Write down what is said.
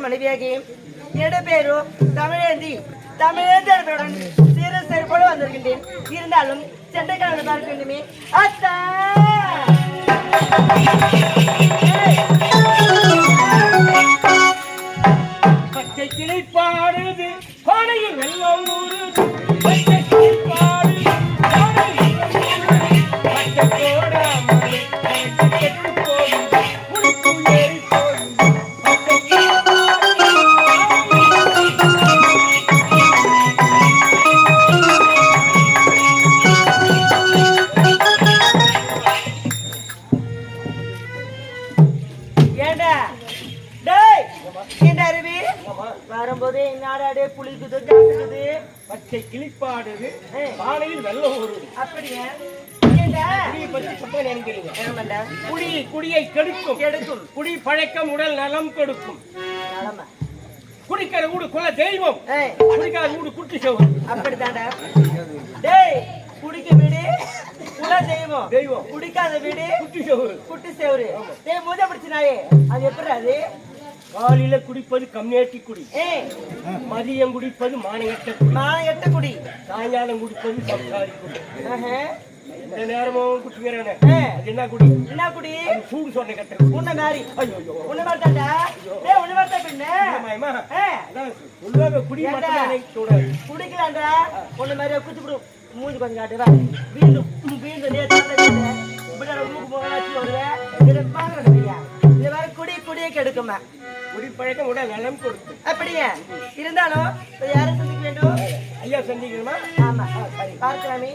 மனைவியாகி பேரு தமிழேந்தி தமிழேந்தியுடன் சிறு செருப்போடு வந்திருக்கின்றேன். இருந்தாலும் சென்னைக்கான பார்க்க வேண்டுமே. அத்தா பச்சை கிளைப்பாடுது கோடையில் வெள்ளம் ஊறுது. வரும்போது நாடாடே புளிக்குது காசுக்குது பச்சை கிளிப்பாடுது பானையில் வெள்ளம் ஊறுது. அப்படியே குடியை கெடுக்கும் குடி பழக்கம் உடல் நலம் கொடுக்கும். குடிக்கிற வீடு குல தெய்வம், குடிக்காத வீடு குட்டி செவரு. அப்படித்தாண்டா டேய், குடிக்க வீடு குல தெய்வம் தெய்வம், குடிக்காத வீடு குட்டி செவரு குட்டி செவரு. டேய் மூஞ்ச பிடிச்சினாயே, அது எப்படி? அது காலையில குடிப்பது கம்யூனிட்டி குடி, மதியம் குடிப்பது மானகட்ட குடி, சாயங்காலம் குடிப்பது சம்சாரி குடி. இந்த நேரமும் குடிக்கிறேன். என்ன குடி? என்ன குடி? சூடு சொன்ன கட்டுற உன்ன மாதிரி. ஐயோ உன்ன மாதிரி தாண்டா. ஏய் உன்ன மாதிரி தான் பின்ன. குடி மட்டும் குடிக்கலாம்டா. உன்ன மாதிரி குடிச்சுடும் மூஞ்சி கொஞ்சம் காட்டுவா. வீண்டும் இந்த மாதிரி குடியே கெடுக்குமா? குடிப்பழக்கம் உடல் நலம் கொடுக்கும். அப்படியே இருந்தாலும் யாரை சந்திக்க வேண்டும்? ஐயா சந்திக்கணுமா? ஆமா, பார்க்கலாமே.